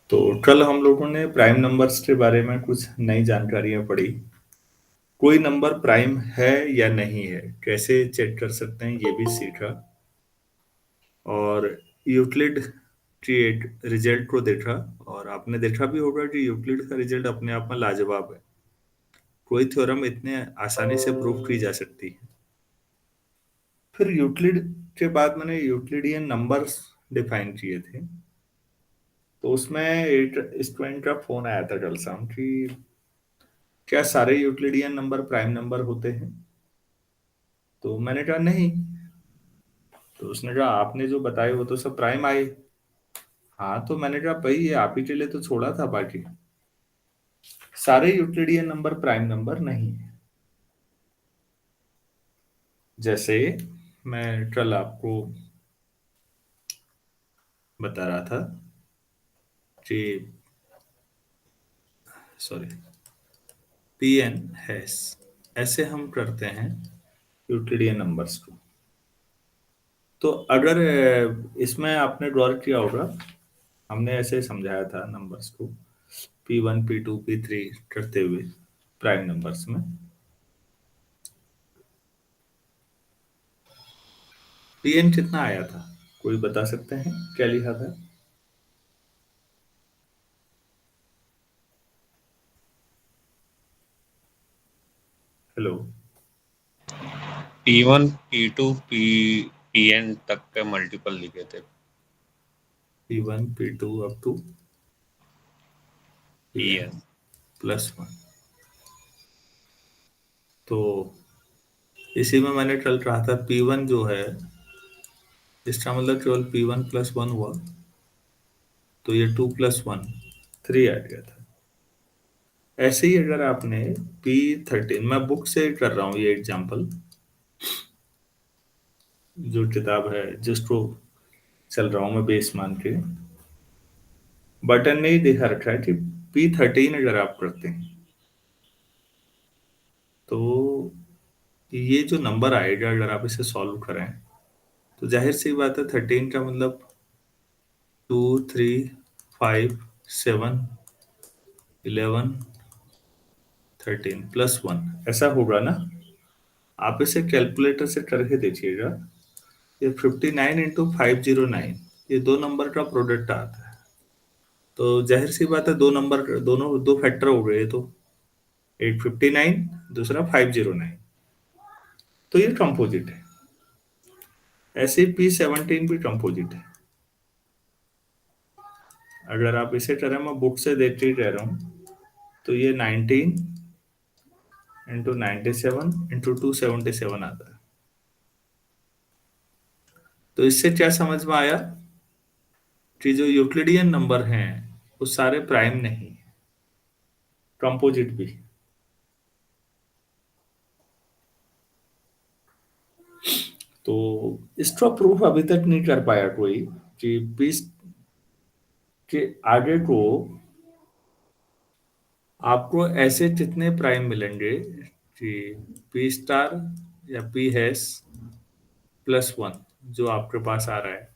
तो कल हम लोगों ने प्राइम नंबर्स के बारे में कुछ नई जानकारियां पढ़ी। कोई नंबर प्राइम है या नहीं है, कैसे चेक कर सकते हैं, ये भी सीखा। और यूक्लिड की एक रिजल्ट को देखा। और आपने देखा भी होगा कि यूक्लिड का रिजल्ट अपने आप में लाजवाब है। कोई थ्योरम इतने आसानी से प्रूव की जा सकती है। फिर यूक्लिड के बाद मैंने यूक्लिडियन नंबर्स डिफाइन किए थे। तो उसमें एक स्टूडेंट का फोन आया था कल शाम कि क्या सारे यूक्लिडियन नंबर प्राइम नंबर होते हैं। तो मैंने कहा नहीं। तो उसने कहा आपने जो बताए वो तो सब प्राइम आए। हाँ, तो मैंने कहा भाई ये आप ही के लिए तो छोड़ा था बाकी सारे यूक्लिडियन नंबर प्राइम नंबर नहीं है। जैसे मैं कल आपको बता रहा था कि सॉरी पी एन हैश ऐसे हम करते हैं यूक्लिडियन नंबर्स को। तो अगर इसमें आपने गौर किया होगा, हमने ऐसे समझाया था नंबर्स को P1 P2 P3 करते हुए प्राइम नंबर्स में। Pn कितना आया था, कोई बता सकते हैं क्या लिखा था? हेलो। P1 P2 Pn तक के मल्टीपल लिखे थे। P1 P2 up to Pn Pn +1। तो इसी में मैंने कल कहा था P1 जो है, इसका मतलब केवल P1 + 1 हुआ। तो ये 2 + 1 3 आ गया था। ऐसे ही अगर आपने P13, मैं बुक से कर रहा हूँ ये एग्जांपल, जो किताब है जिसको चल रहा हूँ मैं बेस मान के, बटन नहीं दिखा रखा है कि P13 अगर आप करते हैं तो ये जो नंबर आएगा अगर आप इसे सॉल्व करें तो जाहिर सी बात है 13 का मतलब 2 3 5 7 11 13 +1 ऐसा होगा ना। आप इसे कैलकुलेटर से करके देखिएगा। ये 59 × 509, ये दो नंबर का प्रोडक्ट आता है। तो जाहिर सी बात है दो नंबर, दोनों दो फैक्टर हो गए। तो एक 59, दूसरा 509। तो ये कंपोजिट है। ऐसे P17 भी कंपोजिट है। अगर आप इसे करें, मैं बुक से देखते ही कह रहा हूँ, तो ये 19 × 97 × 277 आता है। तो इससे क्या समझ में आया कि जो यूक्लिडियन नंबर हैं वो सारे प्राइम नहीं, कंपोजिट भी। तो इसका प्रूफ अभी तक नहीं कर पाया कोई कि 20 के आगे को आपको ऐसे कितने प्राइम मिलेंगे कि P* या P#+1 जो आपके पास आ रहा है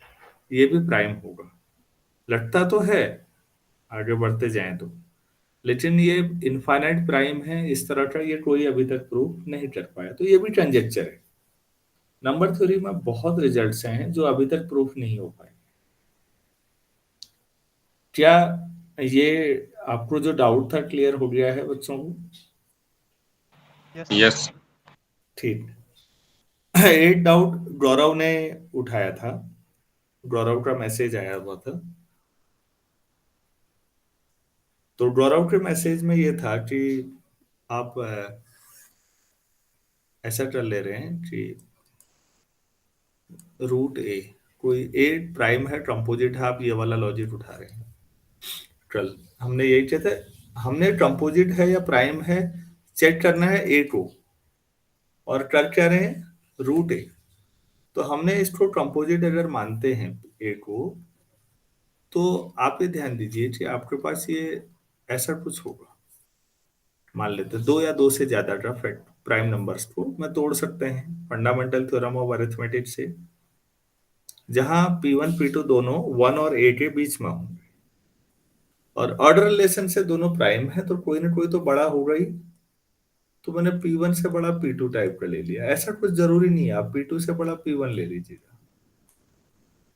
ये भी प्राइम होगा। लगता तो है आगे बढ़ते जाएं तो, लेकिन ये इनफाइनाइट प्राइम है इस तरह का ये कोई अभी तक प्रूफ नहीं कर पाया। तो ये भी कंजेक्चर है। नंबर थ्योरी में बहुत रिजल्ट्स हैं जो अभी तक प्रूफ नहीं हो पाए। क्या ये आपको जो डाउट था क्लियर हो गया है बच्चों को? Yes sir. यस। ठीक। एक डाउट गौरव ने उठाया था, गौरव का मैसेज आया हुआ था। तो गौरव के मैसेज में ये था कि आप ऐसा कर ले रहे हैं कि √A, कोई A प्राइम है, कंपोजिट है, आप ये वाला लॉजिक उठा रहे हैं। कल हमने यही किया था, हमने कंपोजिट है या प्राइम है चेक करना है A को, और कर क्या रहे हैं, √A। तो हमने इसको कंपोजिट अगर मानते हैं A को, तो आप ये ध्यान दीजिए कि आपके पास ये ऐसा कुछ होगा। मान लेते हैं दो या दो से ज्यादा का फैक्ट प्राइम नंबर्स को मैं तोड़ सकते हैं फंडामेंटल थ्योरम ऑफ अरिथमेटिक से, जहां P1 P2 दोनों 1 और A के बीच में होंगे। और ऑर्डर रिलेशन से दोनों प्राइम है तो कोई ना कोई तो बड़ा होगा ही। तो मैंने P1 से बड़ा P2 टाइप का ले लिया। ऐसा कुछ जरूरी नहीं है, आप P2 से बड़ा P1 ले लीजिएगा।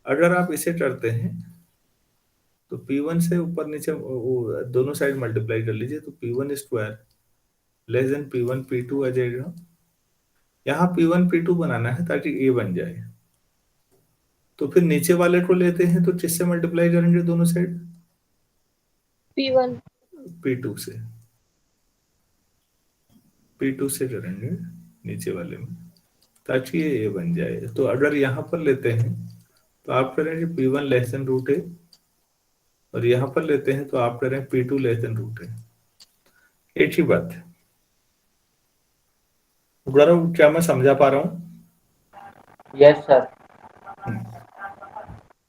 अगर आप इसे करते हैं तो P1 से ऊपर नीचे दोनों साइड मल्टीप्लाई कर लीजिए तो P1 square less than P1 P2 आ जाएगा। यहाँ P1 P2 बनाना है ताकि A बन जाए। तो फिर नीचे वाले को लेते हैं तो किससे मल्टीप्लाई करेंगे दोनों साइड? P1 P2 से। P2 से करेंगे नीचे वाले में ताकि ये A बन जाए। तो अगर यहाँ पर लेते हैं तो आप करेंगे P1 लेस देन रूट ए, और यहाँ पर लेते हैं तो आप करें P2 लेस देन रूट ए। एक ही बात है। गौरव, क्या मैं समझा पा रहा हूँ? Yes sir.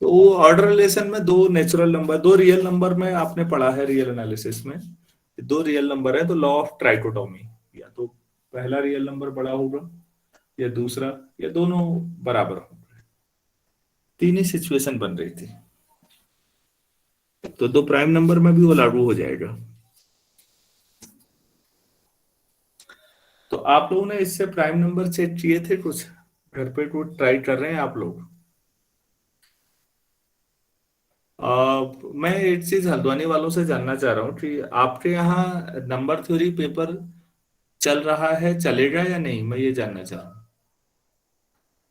तो ऑर्डर रिलेशन में दो नेचुरल नंबर, दो रियल नंबर में आपने पढ़ा है रियल एनालिसिस में, दो रियल नंबर है तो लॉ ऑफ ट्राइकोटोमी, या तो पहला रियल नंबर बड़ा होगा या दूसरा, या दोनों बराबर होंगे। तीन ही सिचुएशन बन रही थी, तो दो प्राइम नंबर में भी वो लागू हो जाएगा। तो आप लोगों ने इससे प्राइम नंबर चेक किए थे कुछ? घर पे कुछ ट्राई कर रहे हैं आप लोग? मैं एक चीज हल्द्वानी वालों से जानना चाह रहा हूँ कि आपके यहाँ नंबर थ्योरी पेपर चल रहा है, चलेगा या नहीं, मैं ये जानना चाह रहा हूँ।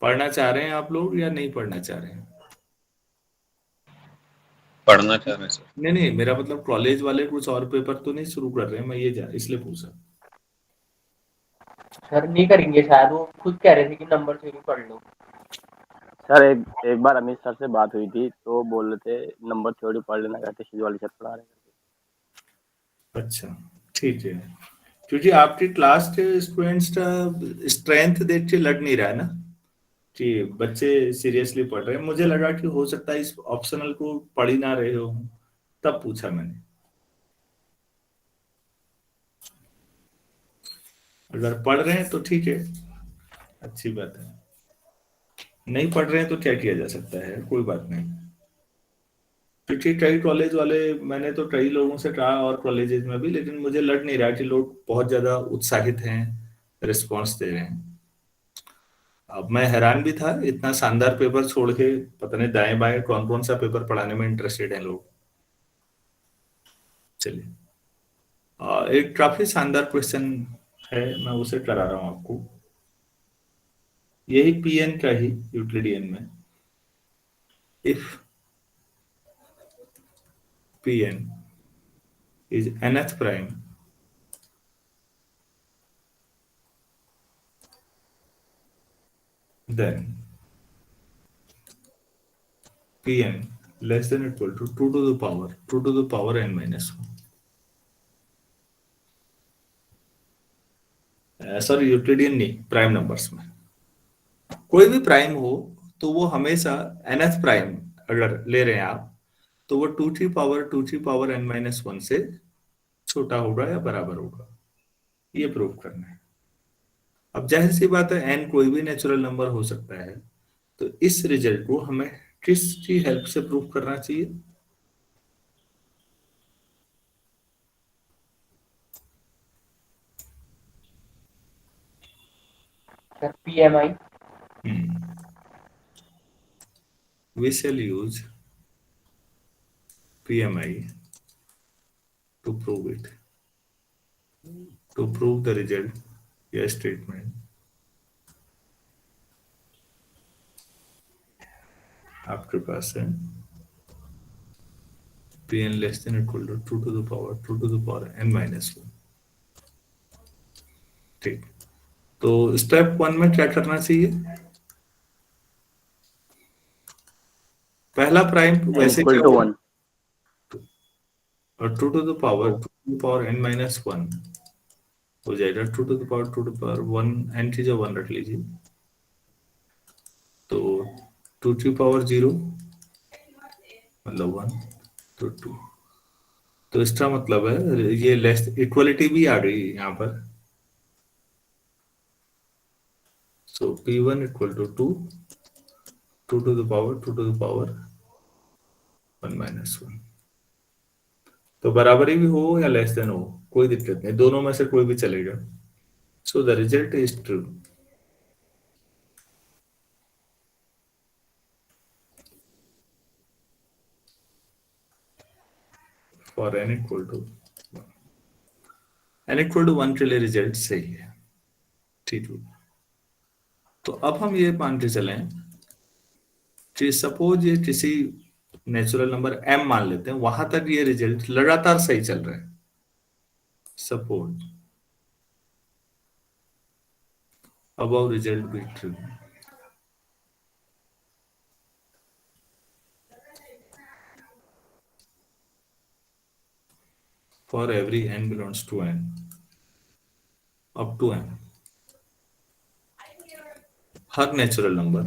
पढ़ना चाह रहे हैं आप लोग या नहीं पढ़ना चाह रहे हैं? पढ़ना चाह रहे हैं सर। नहीं नहीं, मेरा मतलब कॉलेज वाले कुछ और पेपर तो नहीं शुरू कर रहे हैं, मैं ये इसलिए पूछा। सर नहीं करेंगे शायद, वो खुद कह रहे थे कि नंबर थ्योरी पढ़ लो। सर एक बार अमित सर से बात हुई थी तो बोल रहे थे नंबर थ्योरी पढ़ लेना, कहते शिजवाली सर पढ़ा रहे। अच्छा ठीक है, क्योंकि आपकी क्लास के स्टूडेंट्स का स्ट्रेंथ देख के लग नहीं रहा है ना कि बच्चे सीरियसली पढ़ रहे हैं। मुझे लगा कि हो सकता है इस ऑप्शनल को पढ़ ही ना रहे हो, तब पूछा मैंने। अगर पढ़ रहे हैं तो ठीक है, अच्छी बात है। नहीं पढ़ रहे हैं तो क्या किया जा सकता है, कोई बात नहीं। क्योंकि कई कॉलेज वाले, मैंने तो कई लोगों से कहा और कॉलेजेस में भी, लेकिन मुझे लग नहीं रहा कि लोग बहुत ज्यादा उत्साहित हैं, रिस्पॉन्स दे रहे हैं। अब मैं हैरान भी था, इतना शानदार पेपर छोड़ के पता नहीं दाएं बाएं कौन कौन सा पेपर पढ़ाने में इंटरेस्टेड हैं लोग। चलिए, एक काफी शानदार क्वेश्चन है, मैं उसे करा रहा हूं आपको। यही पीएन का ही यूक्लिडियन में, if pn is nth prime then pn less than equal to 2 to the power n minus 1। Sorry, Euclidean नहीं, प्राइम नंबर्स में कोई भी प्राइम हो तो वो हमेशा nth प्राइम अगर ले रहे हैं आप तो वो 2 n minus 1 से छोटा होगा या बराबर होगा, ये प्रूव करना है। अब जाहिर सी बात है n कोई भी नेचुरल नंबर हो सकता है, तो इस रिजल्ट को हमें किसकी हेल्प से प्रूव करना चाहिए? Sir PMI। We shall use PMI to prove it, to prove the result या statement। आपके पास है Pn less than equal to 2 to the power n minus 1। ठीक, तो स्टेप 1 में क्या करना चाहिए? पहला प्राइम वैसे इक्वल क्या टू होगा? 1 और 2 to the power n minus 1 हो जाएगा। 2 to the power 1 n की जगह 1 रख लीजिए, तो 2 की पावर 0 मतलब 1 तो 2। तो इसका मतलब है ये लेस इक्वलिटी भी आ गई यहाँ पर। So P1 equal to 2 to the power 1 minus 1। तो बराबरी भी हो या लेस देन हो, कोई दिक्कत नहीं, दोनों में से कोई भी चलेगा। So the result is true. For n equal to one के लिए रिजल्ट सही है, ठीक है। तो अब हम ये मान के चलें कि सपोज ये किसी नेचुरल नंबर m मान लेते हैं, वहां तक ये रिजल्ट लगातार सही चल रहा है। Suppose above result be true, for every n belongs to n up to n, हर नेचुरल नंबर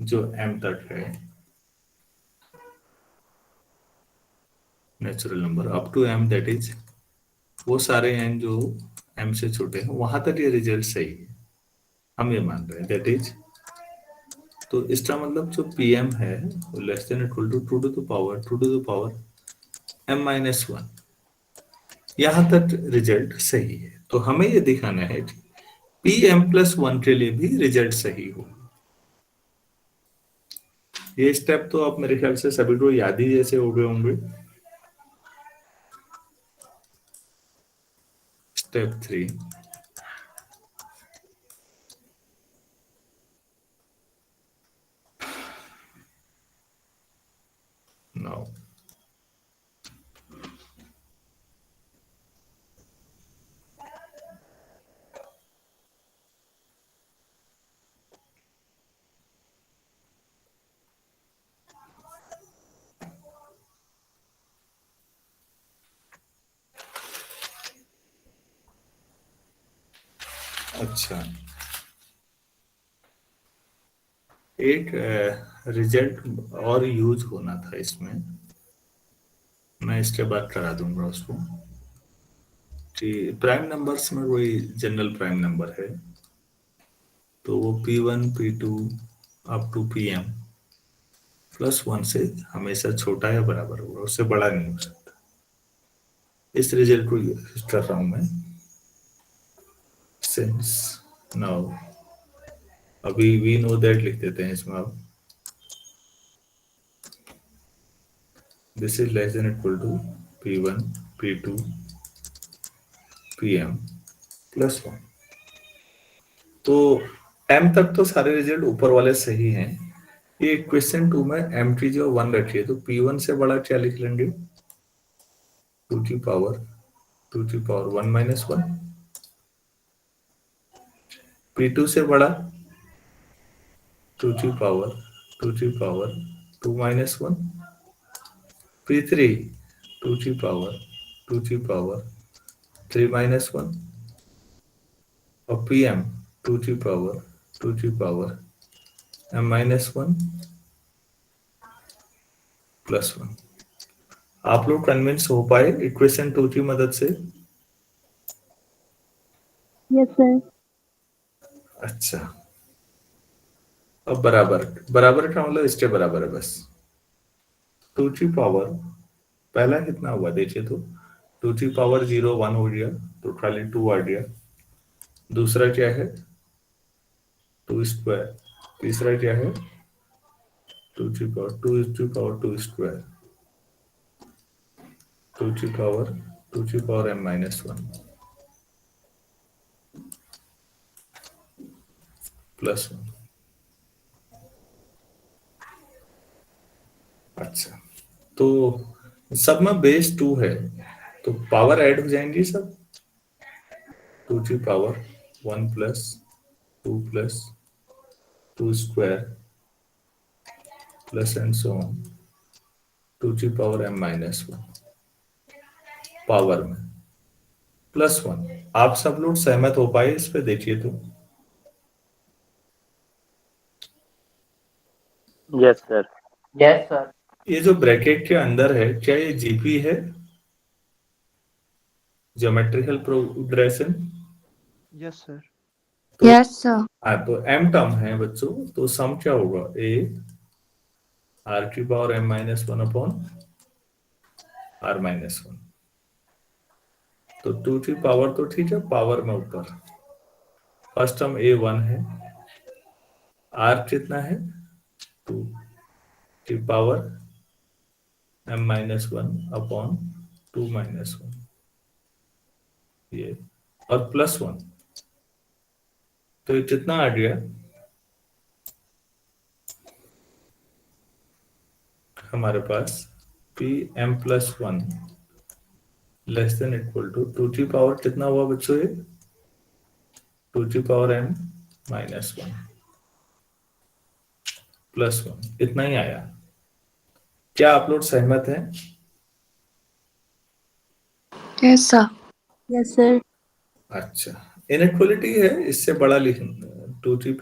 जो m तक है, natural number up to m, that is वो सारे n जो m से छोटे हैं, वहां तक ये रिजल्ट सही है, हम ये मान रहे हैं, दैट इज। तो इसका मतलब जो pm है वो less than equal to 2 to the power m minus 1, यहां तक रिजल्ट सही है। तो हमें ये दिखाना है कि pm प्लस 1 के लिए भी रिजल्ट सही हो। ये स्टेप तो आप मेरे ख्याल से सभी को याद ही जैसे हो गए होंगे। स्टेप 3, नाउ अच्छा, एक रिजल्ट और यूज होना था इसमें, मैं इसके बाद करा दूंगा उसको, कि प्राइम नंबर्स में कोई जनरल प्राइम नंबर है तो वो p1 p2 up to pm plus 1 से हमेशा छोटा या बराबर होगा, उससे बड़ा नहीं हो सकता। इस रिजल्ट को यूज कर रहा हूं मैं। सिंस नाउ, अभी वी नो दैट लिख देते हैं इसमें। अब this is less than equal to p1 p2 pm plus 1। तो m तक तो सारे रिजल्ट ऊपर वाले सही हैं। ये क्वेश्चन 2 में m की जो 1 रखी है, तो p1 से बड़ा क्या लिख लेंगे? 2 की पावर 1 माइनस 1। p2 से बड़ा 2 की पावर 2 माइनस 1। p3 2 की पावर 3 माइनस 1। और pm 2 की पावर m माइनस 1 प्लस 1। आप लोग कन्विंस हो पाए इक्वेशन 2 की मदद से? Yes sir. अच्छा, अब बराबर का मतलब इसके बराबर है बस। 2 की पावर पहला कितना हुआ देखिए, तो 2 की पावर 0 1 हो गया, तो खाली 2 आ गया। दूसरा क्या है? 2 स्क्वायर। तीसरा क्या है? 2 की पावर 2 स्क्वायर। 2 की पावर m माइनस 1 प्लस 1। अच्छा, तो सब में बेस 2 है, तो पावर ऐड हो जाएंगी सब। 2 की power 1 plus 2 square plus and so on 2 की पावर m माइनस 1 पावर में प्लस 1। आप सब लोग सहमत हो पाए इस पे? देखिए तो यस सर। Yes sir. ये जो ब्रैकेट के अंदर है, क्या ये जीपी है? Geometrical progression? Yes sir. Yes sir. हाँ, तो m टर्म है बच्चों, तो सम क्या होगा? a r की power m minus 1 upon r minus one. तो 2 की पावर तो ठीक है, पावर में ऊपर फर्स्ट टर्म a1 है, r कितना है 2 की power m minus one upon 2 - 1, ये और +1। तो ये कितना आ गया हमारे पास P M plus one less than equal to 2 की पावर कितना हुआ बच्चों ये 2 की पावर m माइनस वन +1, इतना ही आया। क्या आप लोग सहमत हैं? Yes, sir. Yes, sir. अच्छा, इनइक्वलिटी है, इससे बड़ा लिख 2 की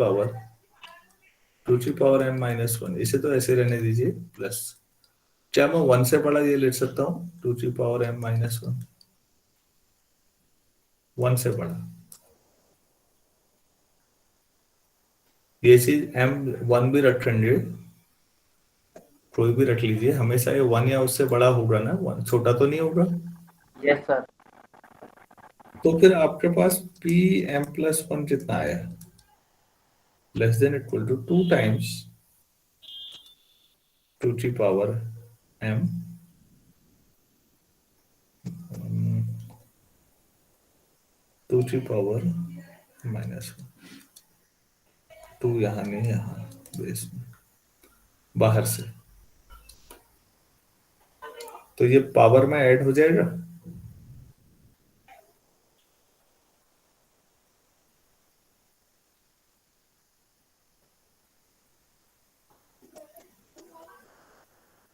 पावर m माइनस वन, इसे तो ऐसे रहने दीजिए प्लस। क्या मैं 1 से बड़ा ये ले सकता हूँ 2 की पावर m माइनस वन, 1 से बड़ा ये चीज m1 भी रखेंगे, कोई भी रख लीजिए, हमेशा ये 1 या उससे बड़ा होगा ना, 1 छोटा तो नहीं होगा। Yes sir. तो फिर आपके पास पी एम प्लस वन कितना आया less than equal to 2 times 2 की पावर m 2 की पावर माइनस वन, 2 यहाँ नहीं, यहाँ बेस में बाहर से, तो ये पावर में ऐड हो जाएगा।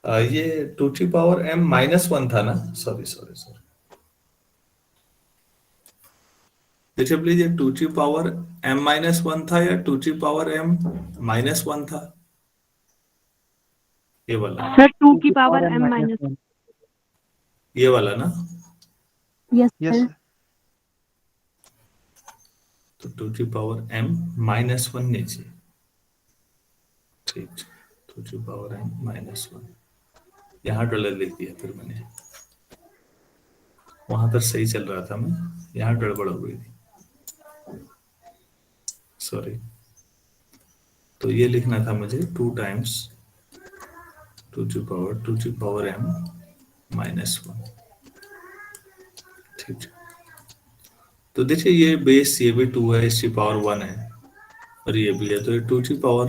ये 2 की पावर m माइनस वन था ना, सॉरी सॉरी सॉरी, देखिए प्लीज, ये 2 की पावर m माइनस वन था या 2 की पावर m माइनस वन था, ये वाला, Sir, 2 की power m minus 1. ये वाला ना। Yes, Yes, sir. sir. तो 2 की पावर m माइनस वन नीचे, ठीक, 2 की पावर m माइनस वन, यहाँ डॉलर लिख दिया फिर मैंने, वहां तक सही चल रहा था मैं, यहाँ गड़बड़ हो गई थी, सॉरी। तो ये लिखना था मुझे 2 टाइम्स 2 की पावर m माइनस वन, ठीक है। तो देखिए ये बेस, ये भी 2 है, इसकी पावर 1 है और ये भी है, तो ये 2 की पावर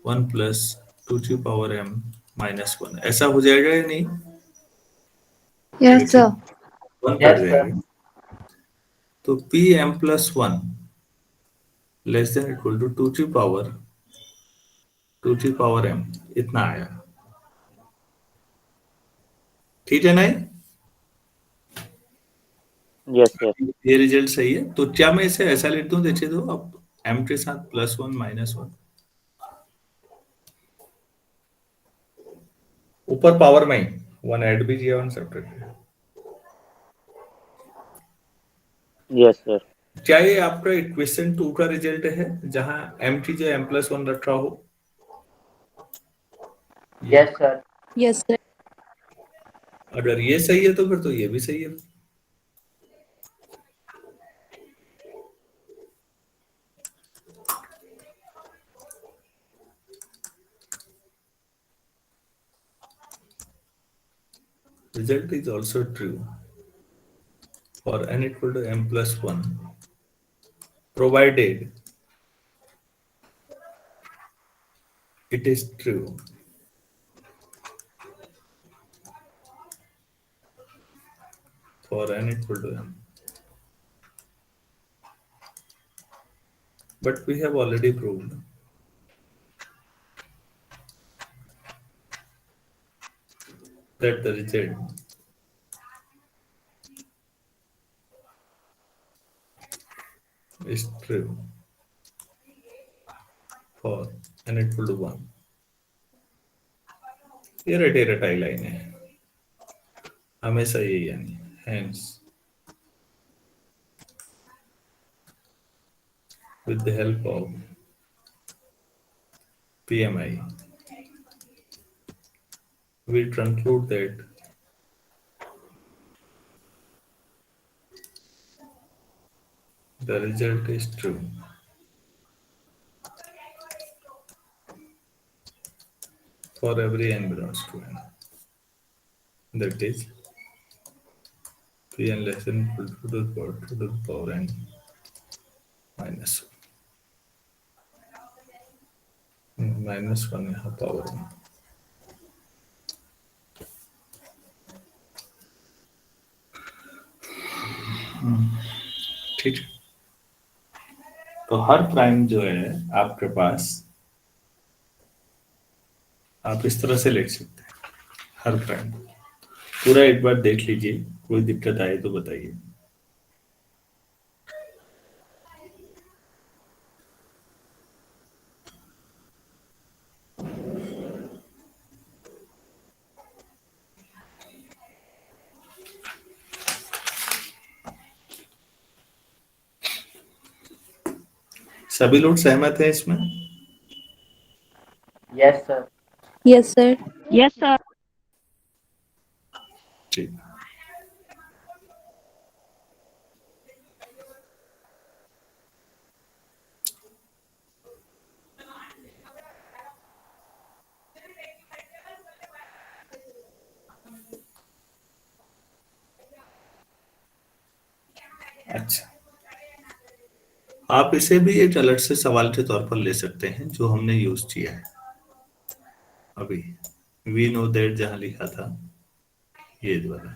1 प्लस 2 की पावर m माइनस वन, ऐसा हो जाएगा या नहीं? Yes, sir. 1 cut yes sir. जाएगा। तो P M plus one less than equal to 2 की पावर m, इतना आया, ठीक है ना? Yes yes. ये रिजल्ट सही है। तो क्या मैं इसे ऐसा लेता हूँ, देखिए तो अब m के साथ +1 -1, ऊपर पावर में ही 1 ऐड भी किया 1 सब्ट्रैक्ट किया। Yes sir. क्या ये आपका इक्वेशन 2 का रिजल्ट है जहां m की जगह m+1 रखा हो? Yes sir. Yes, sir. अगर ये सही है तो फिर तो ये भी सही है। Result is also true for n equal to m+1 provided it is true for n equal to m. But we have already proved that the result is true for n equal to 1. ये रटे रटाई line है, हमेशा यही यानी, hence with the help of PMI we conclude that The result is true. For every n belongs to n. That is Pn less than equal to the power 2 to the power n minus 1. Minus 1 यहाँ power में। ठीक है, तो हर prime जो है आपके पास, आप इस तरह से लिख सकते हैं हर प्राइम। पूरा एक बार देख लीजिए, कोई दिक्कत आए तो बताइए। सभी लोग सहमत हैं इसमें? Yes sir. Yes, sir. Yes, sir. ठीक, अच्छा, आप इसे भी एक अलग से सवाल के तौर पर ले सकते हैं जो हमने यूज किया है अभी। वी नो दैट जहां लिखा था ये द्वारा,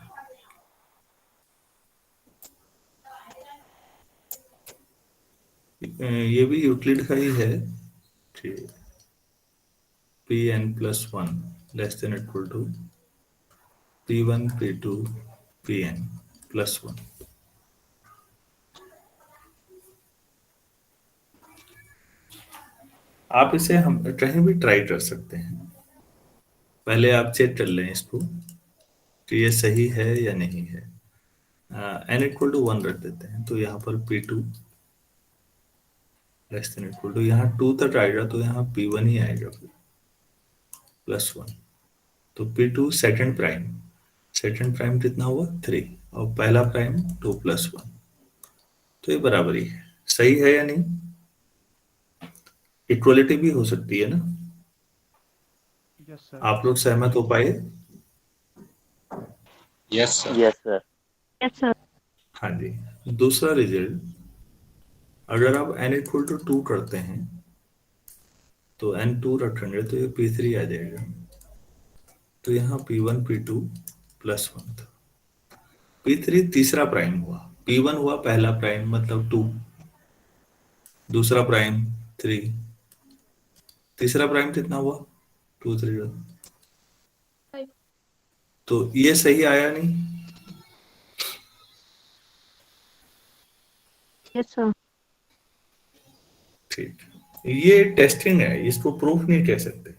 ये भी यूक्लिड का ही है। ठीक, P N plus 1 less than equal to P1 P2 Pn plus 1। आप इसे हम कहीं भी ट्राई कर सकते हैं। पहले आप चेक कर लें इसको कि ये सही है या नहीं है। n इक्वल टू 1 रख देते हैं, तो यहाँ पर P2 less than equal to, यहाँ 2 तक आएगा तो यहाँ P1 ही आएगा प्लस 1। तो P2 सेकंड प्राइम कितना हुआ 3, और पहला प्राइम 2 प्लस 1, तो ये बराबरी है। सही है या नहीं? इक्वलिटी भी हो सकती है ना? Yes, sir. आप लोग सहमत हो पाए? Yes sir. Yes sir. Yes, sir. हाँ जी। दूसरा रिजल्ट, अगर आप n इक्वल टू 2 करते हैं तो n2 रखेंगे तो ये P3 आ जाएगा, तो यहाँ P1 P2 प्लस 1 था। P3 तीसरा प्राइम हुआ, P1 हुआ पहला प्राइम मतलब 2, दूसरा प्राइम 3, तीसरा प्राइम कितना हुआ 2 3, तो ये सही आया नहीं? Yes, sir. ठीक, ये टेस्टिंग है, इसको प्रूफ नहीं कह सकते।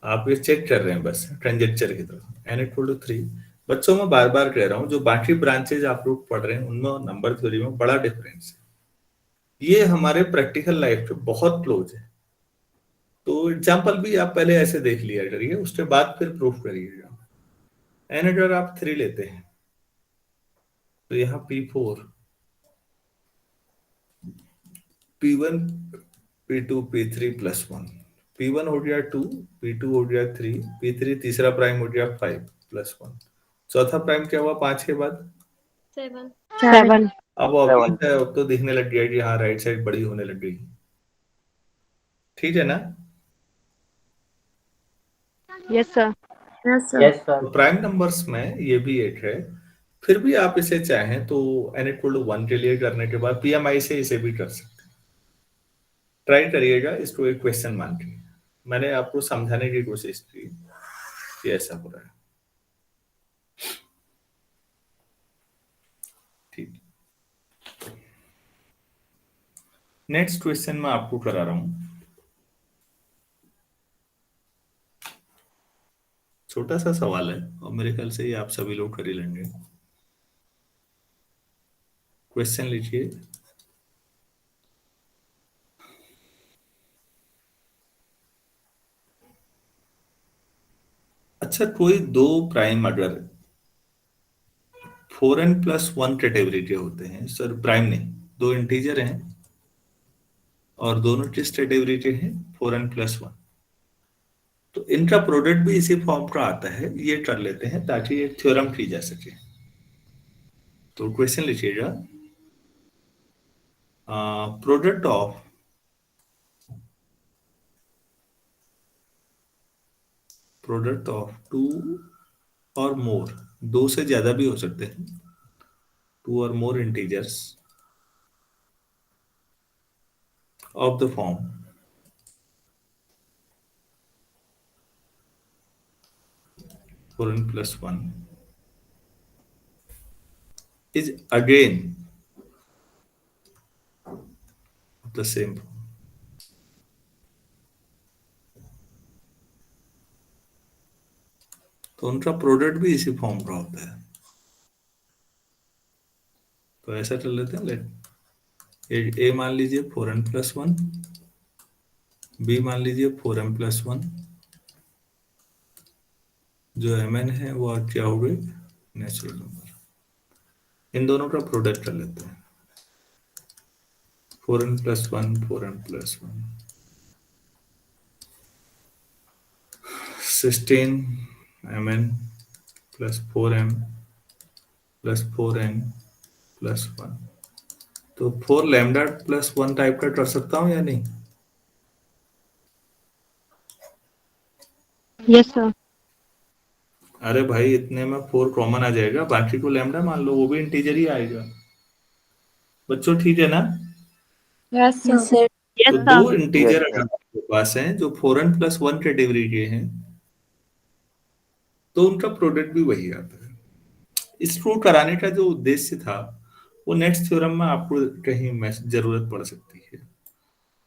आप ये चेक कर रहे हैं बस कंजेक्चर की तरफ। n इक्वल टू 3, बच्चों में बार बार कह रहा हूं, जो बाकी ब्रांचेज आप लोग पढ़ रहे हैं उनमें नंबर थ्योरी में बड़ा डिफरेंस है। ये हमारे प्रैक्टिकल लाइफ पे बहुत क्लोज है। तो एग्जाम्पल भी आप पहले ऐसे देख लिया करिए, उसके बाद फिर प्रूफ करिएगा। n अगर आप 3 लेते हैं तो यहाँ P4 P1 P2 P3 plus 1, P1 हो गया 2, P2 हो गया 3, P3 तीसरा प्राइम हो गया 5 प्लस 1, चौथा प्राइम क्या हुआ 5 के बाद 7. 7. अब ऑब्वियस है, अब तो दिखने लग गया कि हाँ राइट साइड बड़ी होने लग गई। ठीक है ना? Yes, sir. Yes, sir. Yes sir. तो प्राइम नंबर्स में ये भी एक है। फिर भी आप इसे चाहें तो n इक्वल टू 1 के लिए करने के बाद PMI से इसे भी कर सकते हैं। ट्राई करिएगा, इसको एक क्वेश्चन मान के। मैंने आपको समझाने की कोशिश की कि ऐसा हो रहा है। ठीक, नेक्स्ट क्वेश्चन मैं आपको करा रहा हूं। छोटा सा सवाल है और मेरे ख्याल से ये आप सभी लोग कर ही लेंगे। क्वेश्चन लीजिए। अच्छा, कोई दो प्राइम अगर 4n प्लस 1 कैटेगरी के होते हैं, सर प्राइम नहीं, दो इंटीजर हैं और दोनों की स्टेटिविटी है 4n+1, तो इनका प्रोडक्ट भी इसी फॉर्म का आता है, ये कर लेते हैं ताकि एक थ्योरम की जा सके। तो क्वेश्चन लिखिएगा, प्रोडक्ट ऑफ टू और मोर, दो से ज्यादा भी हो सकते हैं, टू और more integers of the form 4n+1 is again the same form. तो उनका प्रोडक्ट भी इसी फॉर्म का होता है। तो ऐसा कर लेते हैं, लेट ए मान लीजिए 4n+1, बी मान लीजिए 4m+1, जो mn है वो क्या हो गई, नेचुरल नंबर। इन दोनों का प्रोडक्ट कर लेते हैं, 4n+1 4m+1 16 mn plus 4m plus 4n+1। तो 4 लैम्डा प्लस 1 टाइप का कर सकता हूं या नहीं? Yes, sir. अरे भाई, इतने में 4 कॉमन आ जाएगा, बाकी को लैम्डा मान लो, वो भी इंटीजर ही आएगा। बच्चों ठीक है ना? Yes, sir. Yes, sir. Yes, तो sir. दो इंटीजर अगर आपके पास हैं जो 4n+1 कैटेगरी के हैं, तो उनका प्रोडक्ट भी वही आता है। इसको कराने का जो उद्देश्य था वो नेक्स्ट थ्योरम में आपको कहीं जरूरत पड़ सकती है,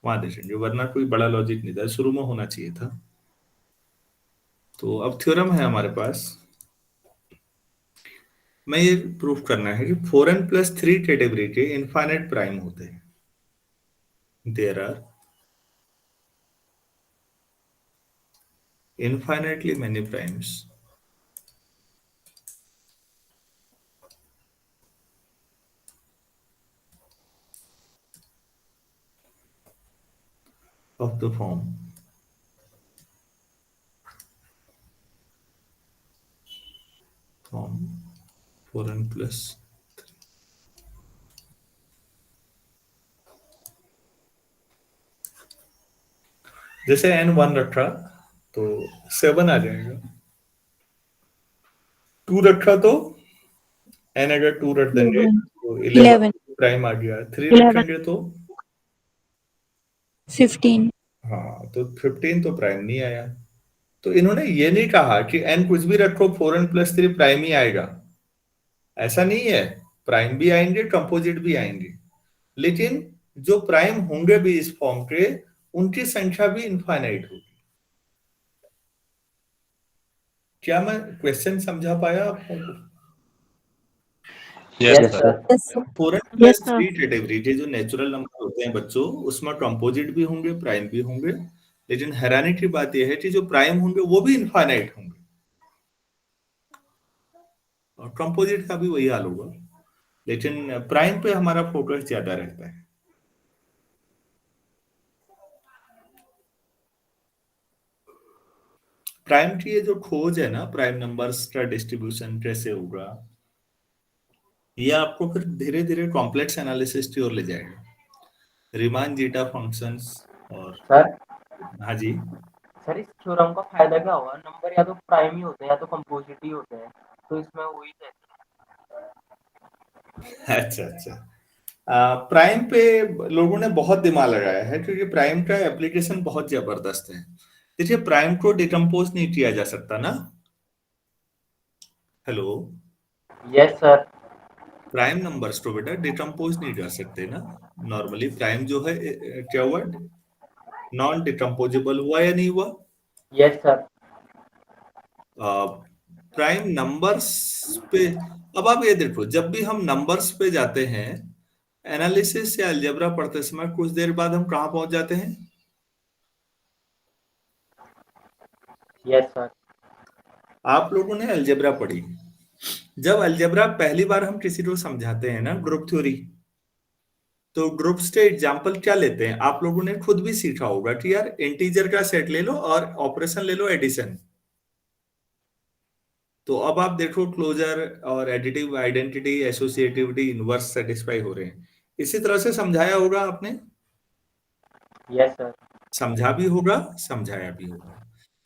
वहां देखेंगे, वरना कोई बड़ा लॉजिक नहीं था, शुरू में होना चाहिए था। तो अब थ्योरम है हमारे पास, मैं ये प्रूफ करना है कि 4n+3 कैटेगरी के इनफाइनाइट प्राइम होते हैं। There are infinitely many primes of the form 4n+3। जैसे n1 रखा तो 7 आ जाएगा, 2 रखा तो n अगर 2 रख देंगे तो 11 प्राइम आ गया, 3 रखेंगे तो 15. हाँ, तो 15 तो प्राइम नहीं आया। तो इन्होंने ये नहीं कहा कि n कुछ भी रखो 4n+3 प्राइम ही आएगा, ऐसा नहीं है, प्राइम भी आएंगे, कंपोजिट भी आएंगे, लेकिन जो प्राइम होंगे भी इस फॉर्म के, उनकी संख्या भी इनफाइनाइट होगी। क्या मैं क्वेश्चन समझा पाया आपको? Yes, Yes, sir. sir. Yes, sir. Yes, sir. 4n+3 category के जो नेचुरल नंबर होते हैं बच्चों, उसमें कंपोजिट भी होंगे, प्राइम भी होंगे, लेकिन हैरानी की बात यह है कि जो प्राइम होंगे वो भी इनफाइनाइट होंगे, और कंपोजिट का भी वही हाल होगा, लेकिन प्राइम पे हमारा फोकस ज्यादा रहता है। प्राइम की ये जो खोज है ना, प्राइम नंबर्स का डिस्ट्रीब्यूशन कैसे होगा, ये आपको फिर धीरे धीरे कॉम्प्लेक्स एनालिसिस की ओर ले जाएगा, रीमान जीटा फंक्शंस और सर हाँ जी सर इस थ्योरम का फायदा क्या होगा? नंबर या तो प्राइम ही होते हैं या तो कंपोजिट ही होते हैं, तो इसमें वही है। अच्छा, प्राइम पे लोगों ने बहुत दिमाग लगाया है क्योंकि प्राइम का एप्लीकेशन बहुत जबरदस्त है। देखिए, प्राइम को डिकम्पोज नहीं किया जा सकता ना। Hello, yes sir. Prime numbers को बेटा डिकम्पोज नहीं कर सकते ना। नॉर्मली प्राइम जो है क्या हुआ, नॉन डिकम्पोजेबल हुआ या नहीं हुआ? Yes sir. प्राइम नंबर्स पे अब आप ये देखो, जब भी हम नंबर्स पे जाते हैं एनालिसिस या अलजेब्रा पढ़ते समय, कुछ देर बाद हम कहाँ पहुंच जाते हैं? Yes sir. आप लोगों ने अलजेब्रा पढ़ी, जब अलजेब्रा पहली बार हम किसी को समझाते हैं ना, ग्रुप थ्योरी, तो ग्रुप से एग्जांपल क्या लेते हैं, आप लोगों ने खुद भी सीखा होगा कि यार इंटीजर का सेट ले लो और ऑपरेशन ले लो एडिशन। तो अब आप देखो क्लोजर और additive, identity, associativity, inverse satisfy हो रहे हैं। इसी तरह से समझाया होगा आपने, यस सर। समझा भी होगा, समझाया भी होगा।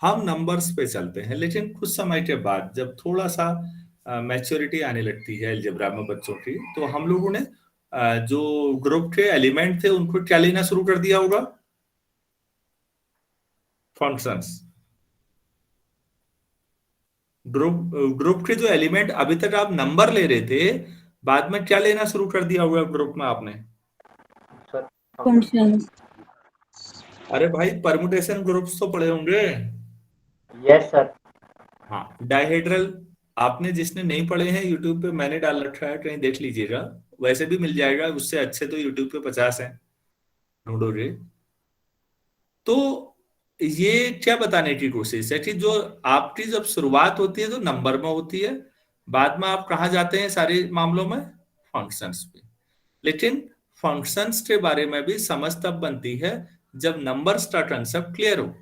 हम नंबर्स पे चलते हैं, लेकिन कुछ समय के बाद जब थोड़ा सा मैच्योरिटी आने लगती है अलजेब्रा में बच्चों की, तो हम लोगों ने जो ग्रुप के एलिमेंट थे उनको क्या लेना शुरू कर दिया होगा, फंक्शंस। ग्रुप के जो एलिमेंट अभी तक आप नंबर ले रहे थे, बाद में क्या लेना शुरू कर दिया होगा ग्रुप में आपने, सर Functions. अरे भाई परमुटेशन ग्रुप्स तो पढ़े होंगे। Yes sir. हाँ, डायहेड्रल आपने जिसने नहीं पढ़े हैं यूट्यूब पे मैंने डाल रखा है, कहीं देख लीजिएगा, वैसे भी मिल जाएगा, उससे अच्छे तो यूट्यूब पे 50 हैं ढूंढोगे। तो ये क्या बताने की कोशिश है कि जो आपकी जब शुरुआत होती है तो नंबर में होती है, बाद में आप कहाँ जाते हैं सारे मामलों में, फंक्शंस पे। लेकिन फंक्शंस के बारे में भी समझ तब बनती है जब नंबर्स का कंसेप्ट क्लियर हो।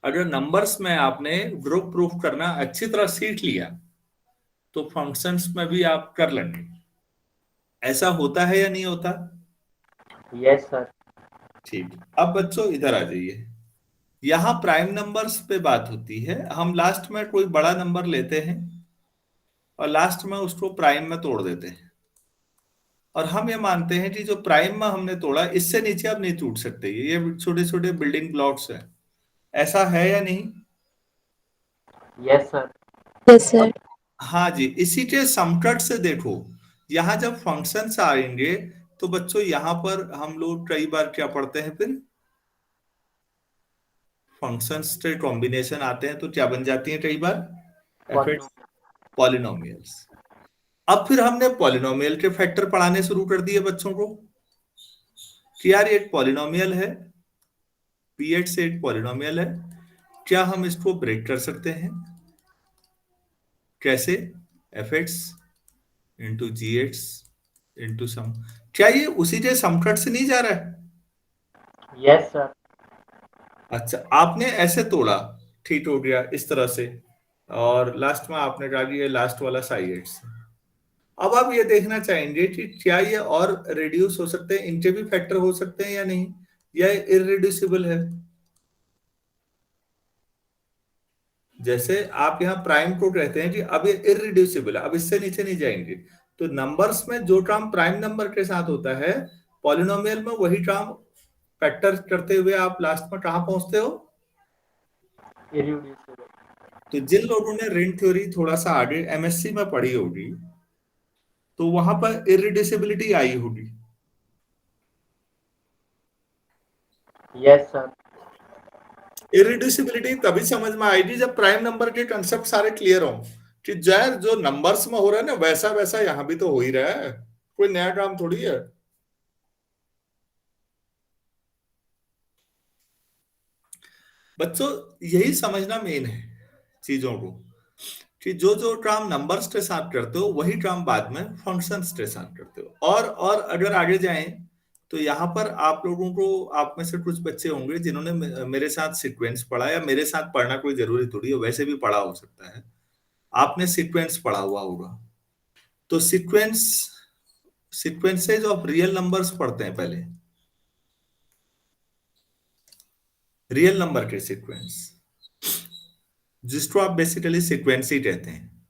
अगर नंबर्स में आपने ग्रुप प्रूफ करना अच्छी तरह सीख लिया तो फंक्शंस में भी आप कर लेंगे। ऐसा होता है या नहीं होता? Yes sir. ठीक, अब बच्चों इधर आ जाइए। यहाँ प्राइम नंबर्स पे बात होती है। हम लास्ट में कोई बड़ा नंबर लेते हैं और लास्ट में उसको प्राइम में तोड़ देते हैं, और हम ये मानते हैं कि जो प्राइम में हमने तोड़ा इससे नीचे अब नहीं टूट सकते, ये छोटे छोटे बिल्डिंग ब्लॉक्स हैं। ऐसा है या नहीं? Yes sir. Yes, sir. हाँ जी, इसी के समकक्ष से देखो, यहाँ जब फंक्शंस आएंगे तो बच्चों यहाँ पर हम लोग कई बार क्या पढ़ते हैं, फिर फंक्शंस के कॉम्बिनेशन आते हैं तो क्या बन जाती हैं कई बार, पॉलिनोमियल्स। अब फिर हमने पॉलिनोमियल के फैक्टर पढ़ाने शुरू कर दिए बच्चों को कि यार ये एक पॉलिनोमियल है, P8 से एक पॉलिनोमियल है, क्या हम इसको ब्रेक कर सकते हैं? कैसे? fx into gx into sum. क्या ये उसी के समकक्ष से नहीं जा रहा है? Yes sir. अच्छा, आपने ऐसे तोड़ा, ठीक हो गया इस तरह से, और लास्ट में आपने कहा कि ये लास्ट वाला साई एक्स। अब आप ये देखना चाहेंगे कि क्या ये और रिड्यूस हो सकते हैं, इनके भी फैक्टर हो सकते हैं या नहीं, या इररिड्यूसिबल है? जैसे आप यहाँ प्राइम को कहते हैं कि अब ये इररिड्यूसिबल है, अब इससे नीचे नहीं जाएंगे। तो नंबर्स में जो टर्म प्राइम नंबर के साथ होता है, पॉलिनोमियल में वही टर्म फैक्टर करते हुए आप लास्ट में कहाँ पहुंचते हो, इररिड्यूसिबल। तो जिन लोगों ने रिंग थ्योरी थोड़ा सा आगे एमएससी में पढ़ी होगी तो वहां पर इररिड्यूसिबिलिटी आई होगी। Yes sir. इररिड्यूसिबिलिटी तभी समझ में आएगी जब प्राइम नंबर के कंसेप्ट सारे क्लियर हो कि जो नंबर्स में हो रहा है ना वैसा वैसा यहाँ भी तो हो ही रहा है, कोई नया काम थोड़ी है। बच्चों यही समझना मेन है चीजों को, कि जो जो काम नंबर्स के साथ करते हो वही काम बाद में फंक्शंस के साथ करते हो। और अगर आगे जाएं तो यहाँ पर आप लोगों को, आप में से कुछ बच्चे होंगे जिन्होंने मेरे साथ सीक्वेंस पढ़ा, या मेरे साथ पढ़ना कोई जरूरी थोड़ी है, वैसे भी पढ़ा हो सकता है, आपने सीक्वेंस पढ़ा हुआ होगा। तो सीक्वेंसेज ऑफ रियल नंबर्स पढ़ते हैं पहले, रियल नंबर के सीक्वेंस, जिसको आप बेसिकली सीक्वेंस ही कहते हैं।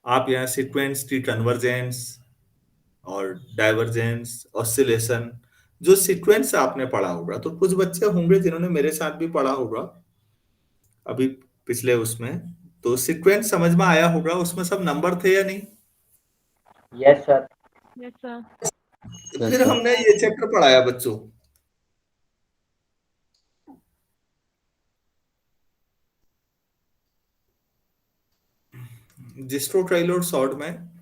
आप यहाँ सीक्वेंस की कन्वर्जेंस और डाइवर्जेंस, ऑसिलेशन, जो सीक्वेंस आपने पढ़ा होगा, तो कुछ बच्चे होंगे जिन्होंने मेरे साथ भी पढ़ा होगा अभी पिछले उसमें, तो सीक्वेंस समझ में आया होगा, उसमें सब नंबर थे या नहीं? Yes sir. Yes, sir. फिर हमने ये चैप्टर पढ़ाया बच्चों, जिस्ट्रो ट्राइलोड सॉर्ट में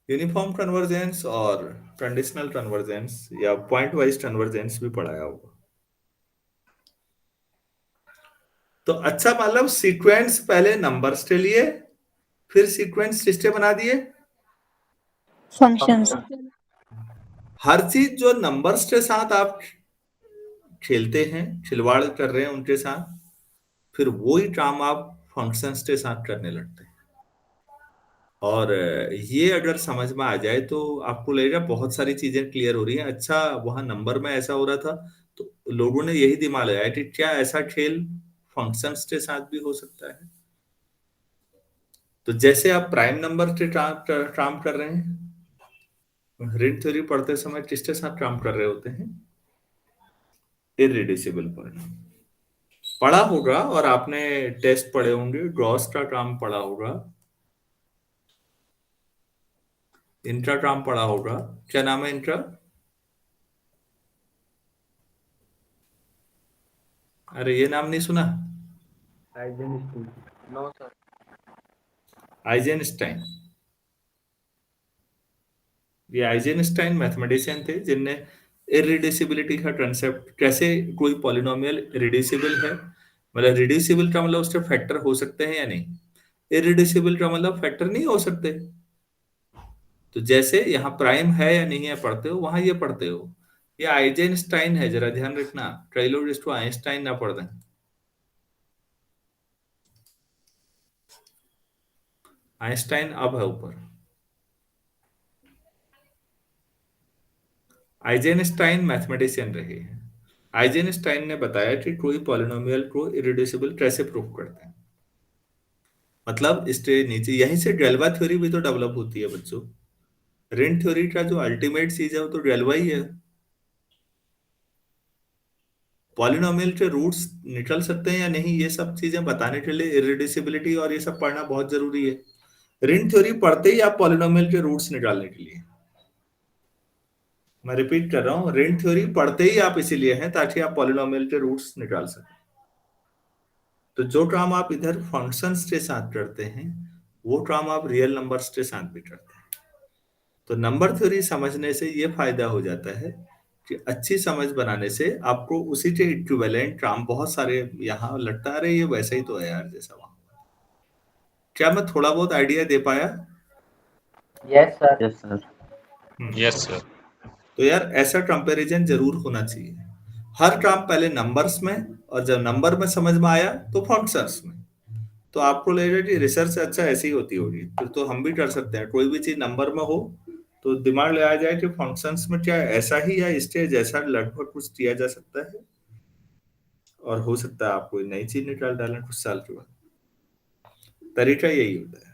यूनिफॉर्म कन्वर्जेंस और कंडीशनल कन्वर्जेंस या पॉइंट वाइज कन्वर्जेंस भी पढ़ाया होगा। तो अच्छा, मतलब सीक्वेंस पहले नंबर्स के लिए, फिर सीक्वेंस किसके बना दिए, Functions. हर चीज जो नंबर्स के साथ आप खेलते हैं, खिलवाड़ कर रहे हैं उनके साथ, फिर वही काम आप फंक्शंस के साथ करने लगते हैं। और ये अगर समझ में आ जाए तो आपको लगेगा बहुत सारी चीजें क्लियर हो रही हैं। अच्छा, वहां नंबर में ऐसा हो रहा था, तो लोगों ने यही दिमाग लगाया कि क्या ऐसा खेल फंक्शंस के साथ भी हो सकता है। तो जैसे आप प्राइम नंबर के काम कर रहे हैं, रिंग थ्योरी पढ़ते समय किसके साथ काम कर रहे होते हैं? इररिड्यूसिबल पॉलिनोमियल पढ़ा होगा, और आपने टेस्ट पढ़े होंगे, गॉस का काम पढ़ा होगा, इनका काम पढ़ा होगा। क्या नाम है इनका? अरे ये नाम नहीं सुना? No sir. आइजेनस्टाइन। ये आइजेनस्टाइन मैथमेटिशियन थे जिनने इररिड्यूसिबिलिटी का कंसेप्ट, कैसे कोई पॉलिनोमियल रिड्यूसिबल है, मतलब रिड्यूसिबल का मतलब उसके फैक्टर हो सकते हैं या नहीं, इररिड्यूसिबल का मतलब फैक्टर नहीं हो सकते। तो जैसे यहाँ प्राइम है या नहीं है पढ़ते हो, वहां ये पढ़ते हो। ये आइजेनस्टाइन है, जरा ध्यान रखना, कई लोग इसको आइंस्टाइन ना पढ़ दें। आइंस्टाइन अब है ऊपर। आइजेनस्टाइन मैथमेटिशियन रहे हैं। आइजेनस्टाइन ने बताया कि कोई पॉलिनोमियल को इरिड्यूसिबल कैसे प्रूव करते हैं। मतलब इसके नीचे यहीं से गैल्वा थ्योरी भी तो डेवलप होती है बच्चों। रिंग थ्योरी का जो अल्टीमेट चीज है वो तो गैल्वा ही है। पॉलिनोमियल के रूट्स निकल सकते हैं या नहीं, ये सब चीजें बताने के लिए इरिड्यूसिबिलिटी और ये सब पढ़ना बहुत जरूरी है। रिंग थ्योरी पढ़ते ही आप पॉलिनोमियल के रूट्स निकालने के लिए, मैं रिपीट कर रहा हूं, रिंग थ्योरी पढ़ते ही आप इसीलिए हैं ताकि आप पॉलिनोमियल के रूट्स निकाल सकें। तो जो काम आप इधर फंक्शंस के साथ करते हैं, वो काम आप रियल नंबर्स के साथ भी करते हैं। तो नंबर थ्योरी समझने से ये फायदा हो जाता है कि अच्छी समझ बनाने से आपको उसी के इक्विवेलेंट काम बहुत सारे यहाँ लगता है, अरे ये वैसा ही तो है यार जैसा वहां। क्या मैं थोड़ा बहुत आइडिया दे पाया? Yes sir. Yes sir. Yes sir. तो यार ऐसा कंपैरिजन जरूर होना चाहिए। हर काम पहले नंबर्स में, और जब नंबर में समझ में आया तो फंक्शंस में। तो आपको लगेगा कि रिसर्च अच्छा ऐसी होती होगी, फिर तो हम भी कर सकते हैं। कोई भी चीज नंबर में हो तो दिमाग लगाया जाए कि फंक्शंस में क्या ऐसा ही या इसके जैसा लगभग कुछ किया जा सकता है, और हो सकता है आप कोई नई चीज निकाल डालें कुछ साल के बाद। तरीका यही होता है।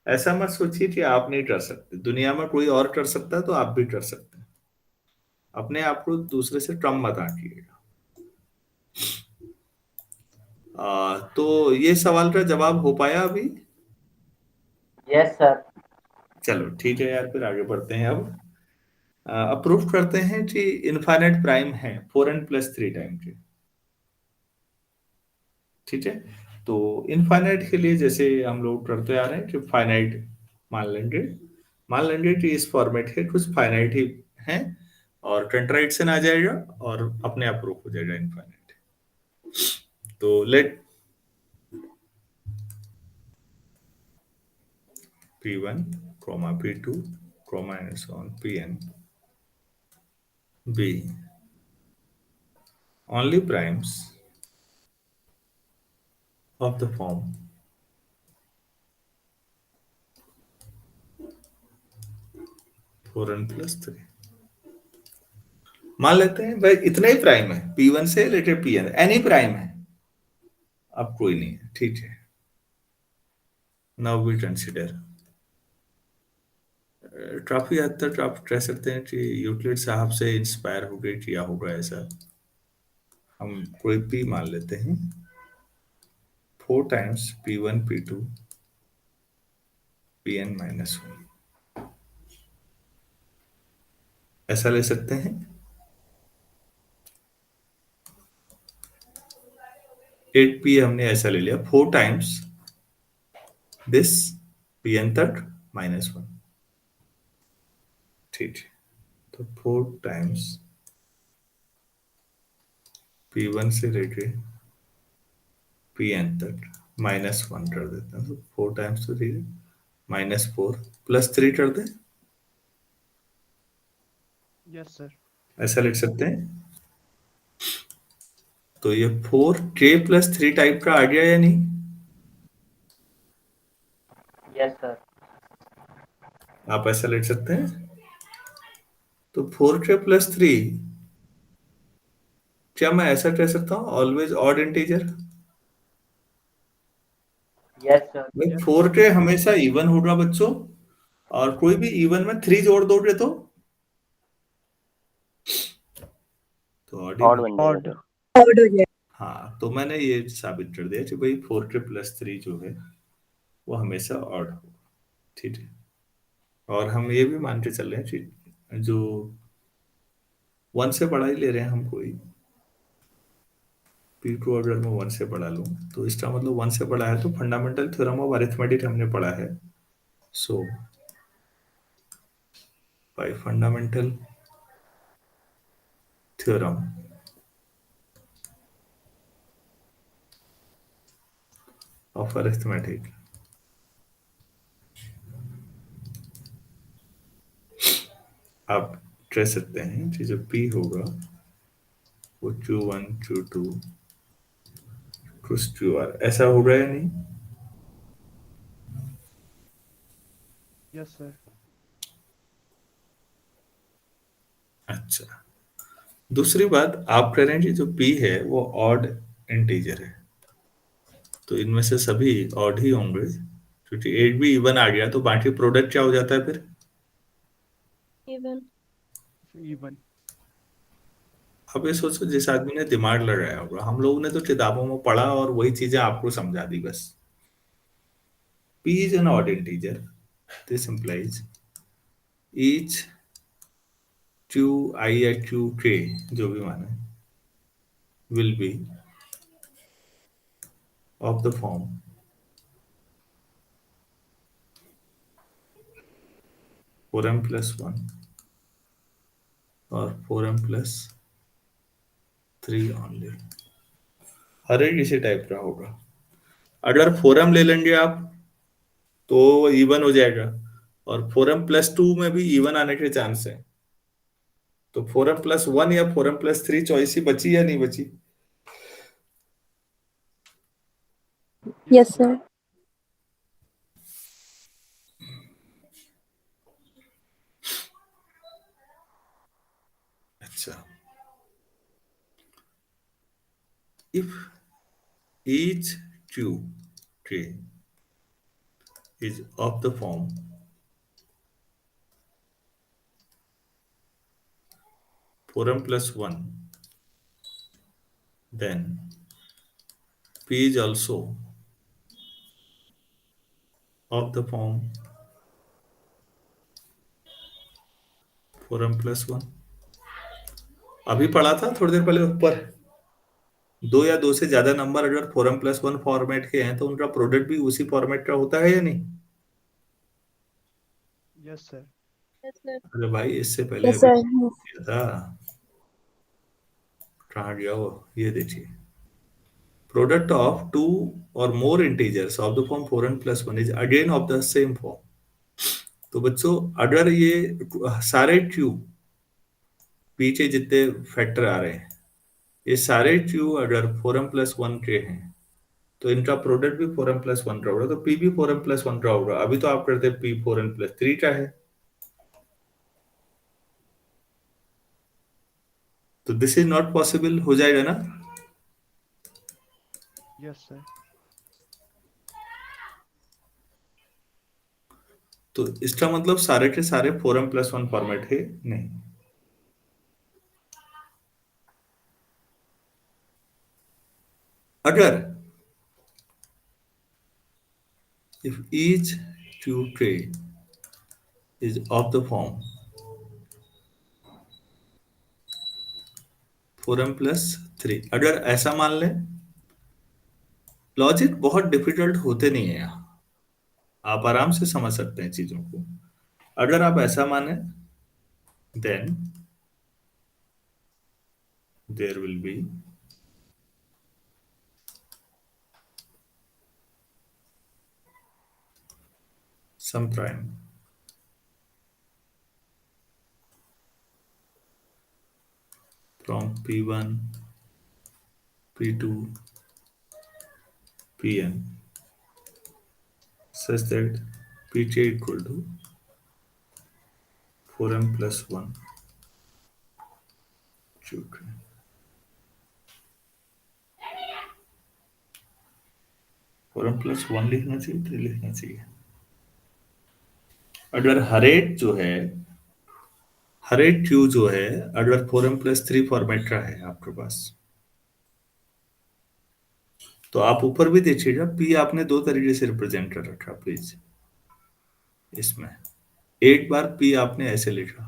ऐसा मत सोचिए कि आप नहीं कर सकते, दुनिया में कोई और कर सकता है तो आप भी कर सकते हैं। अपने आप को दूसरे से कम मत आंकिएगा। तो ये सवाल का जवाब हो पाया अभी? Yes sir. चलो ठीक है यार, फिर आगे बढ़ते हैं। अब प्रूफ करते हैं कि इनफाइनाइट प्राइम है 4n+3 टाइम के। ठीक है, तो इनफाइनाइट के लिए जैसे हम लोग करते आ रहे हैं कि फाइनाइट मान लेंगे कि इस फॉर्मेट के कुछ फाइनाइट ही हैं, और कंट्राडिक्शन आ जाएगा और अपने आप प्रूफ हो जाएगा इनफाइनाइट। तो late P1, P2, and so on, Pn be only primes of the form 4n+3। मान लेते हैं भाई इतना ही प्राइम है, P1 से लेकर Pn एनी प्राइम है, अब कोई नहीं है। ठीक है, नाउ वी कंसीडर, काफी हद तक आप कह सकते हैं कि यूक्लिड साहब से इंस्पायर हो गए किया होगा ऐसा। हम कोई P मान लेते हैं, 4 टाइम्स P1 P2 Pn-1, ऐसा ले सकते हैं। 8P हमने ऐसा ले लिया, 4 टाइम्स दिस Pn तक -1। ठीक है, तो 4 टाइम्स P1 से लेके Pn तक -1 कर देते हैं, तो 4 टाइम्स तो ठीक है -4 +3 कर दें, Yes, sir. ऐसा लिख सकते हैं। तो ये 4k+3 टाइप का आ गया या नहीं? Yes sir. आप ऐसा लिख सकते हैं। तो 4k+3, क्या मैं ऐसा कह सकता हूँ always odd integer? Yes sir. भाई 4k हमेशा इवन होगा बच्चों, और कोई भी इवन में 3 जोड़ दोगे तो ऑड ही ऑड बन। बन जाएगा Odd. सर। हाँ, तो मैंने ये साबित कर दिया कि भाई 4k+3 जो है वो हमेशा ऑड होगा, ठीक है। और हम ये भी मान के चल रहे हैं कि जो 1 से बड़ा ही ले रहे हैं हम, कोई पी को अगर मैं 1 से बड़ा लूँ तो इसका मतलब 1 से बड़ा है तो फंडामेंटल थ्योरम ऑफ अरिथमेटिक हमने पढ़ा है। So by fundamental theorem of arithmetic, आप कह सकते हैं कि जो P होगा वो Q1 Q2 QR ऐसा होगा या नहीं? Yes, sir. अच्छा, दूसरी बात आप कह रहे हैं कि जो P है वो ऑड इंटीजर है, तो इनमें से सभी ऑड ही होंगे, क्योंकि 8 भी इवन आ गया तो बाकी प्रोडक्ट क्या हो जाता है फिर? Even. Even. अब ये सोचो, जिस आदमी ने दिमाग लगाया होगा, हम लोगों ने तो किताबों में पढ़ा और वही चीजें आपको समझा दी बस। P is an odd integer. This implies each Qi या Qk जो भी माने will be of the form 4m plus 1 और 4m plus 3 only, हर एक इसी टाइप का होगा। अगर 4m ले लेंगे आप तो इवन हो जाएगा, और 4m+2 में भी इवन आने के चांस है। तो 4m+1 या 4m+3 चॉइस ही बची या नहीं बची? Yes, sir. अच्छा, if each Q is of the form 4m+1, then P is also of the form 4m+1। अभी पढ़ा था थोड़ी देर पहले ऊपर, 2 या 2 से ज्यादा नंबर अगर 4m+1 फॉर्मेट के हैं तो उनका प्रोडक्ट भी उसी फॉर्मेट का होता है या नहीं? Yes, sir. Yes, sir. अरे भाई, इससे पहले Yes, अभी sir. किया था, कहाँ गया वो? ये देखिए, प्रोडक्ट ऑफ 2 और more integers of the form 4m+1 is again of the same form. तो बच्चों, अगर ये सारे Q P के जितने फैक्टर आ रहे हैं, ये सारे Q अगर 4m+1 के हैं तो इनका प्रोडक्ट भी 4m+1 का होगा, तो P भी 4m+1 का होगा। अभी तो आप करते P 4m+3 का है, तो दिस इज नॉट पॉसिबल, हो जाएगा ना? Yes, sir. तो इसका मतलब सारे के सारे 4m+1 फॉर्मेट है नहीं। अगर if each Qk is of the form 4m+3, अगर ऐसा मान लें, लॉजिक बहुत डिफिकल्ट होते नहीं है यहाँ, आप आराम से समझ सकते हैं चीजों को। अगर आप ऐसा माने, then there will be some prime from P1, P2, Pn such that Pj equal to 4m plus 1 Qk. 4m plus 1 लिखना चाहिए, 3 लिखना चाहिए। अगर हर एक क्यू जो है अगर 4m प्लस 3 फॉर्मेट का है आपके पास, तो आप ऊपर भी देखिएगा पी आपने दो तरीके से रिप्रेजेंट कर रखा। प्लीज इसमें एक बार पी आपने ऐसे लिखा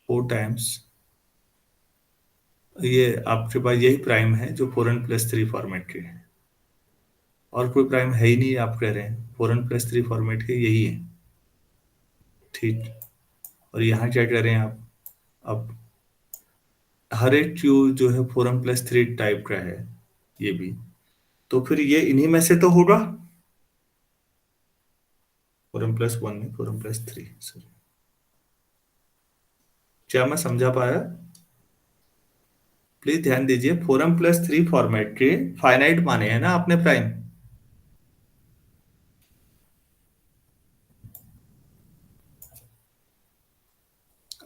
4 टाइम्स, ये आपके पास यही प्राइम है जो 4n प्लस 3 फॉर्मेट के है, और कोई प्राइम है ही नहीं। आप कह रहे हैं 4n प्लस 3 फॉर्मेट के यही है, ठीक। और यहाँ क्या कह रहे हैं आप, अब हर एक क्यू जो है 4m प्लस 3 टाइप का है ये भी, तो फिर ये इन्हीं में से तो होगा। 4m प्लस 1 नहीं, 4m प्लस 3, सॉरी। क्या मैं समझा पाया? प्लीज ध्यान दीजिए, 4m प्लस 3 फॉर्मेट के फाइनाइट माने हैं ना आपने प्राइम।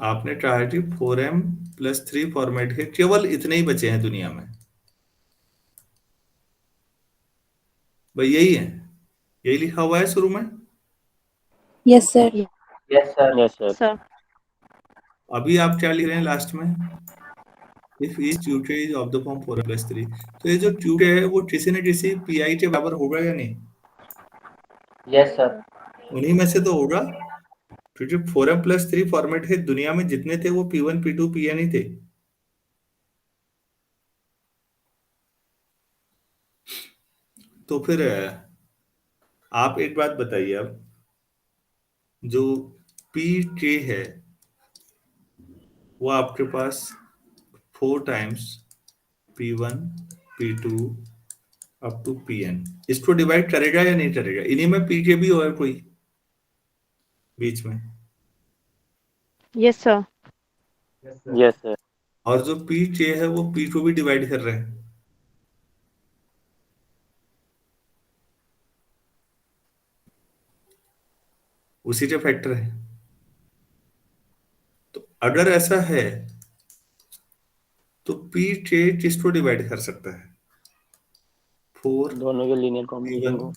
आपने कहा कि 4m प्लस 3 फॉर्मेट के केवल इतने ही बचे हैं दुनिया में, भाई यही है, यही लिखा हुआ है शुरू में। Yes, sir. Yes sir. Yes sir. Sir. अभी आप क्या लिख रहे हैं लास्ट में, इफ ईच ट्यूटे is of the form 4m plus 3, तो ये जो ट्यूटे है वो किसी न किसी पीआई के बराबर होगा या नहीं? Yes sir. उन्हीं में से तो होगा, क्योंकि 4m प्लस 3 फॉर्मेट है दुनिया में जितने थे वो P1 P2 Pn ही थे। तो फिर आप एक बात बताइए, अब जो Pk है वो आपके पास 4 times P1 P2 up to Pn, इसको डिवाइड करेगा या नहीं करेगा? इन्हीं में Pk भी और कोई बीच में, Yes, sir. Yes sir. और जो Pk है वो P को भी डिवाइड कर रहे हैं। उसी के फैक्टर है। तो अगर ऐसा है तो Pk किसको डिवाइड कर सकता है? 4 दोनों के लीनियर कॉम्बिनेशन P1 को।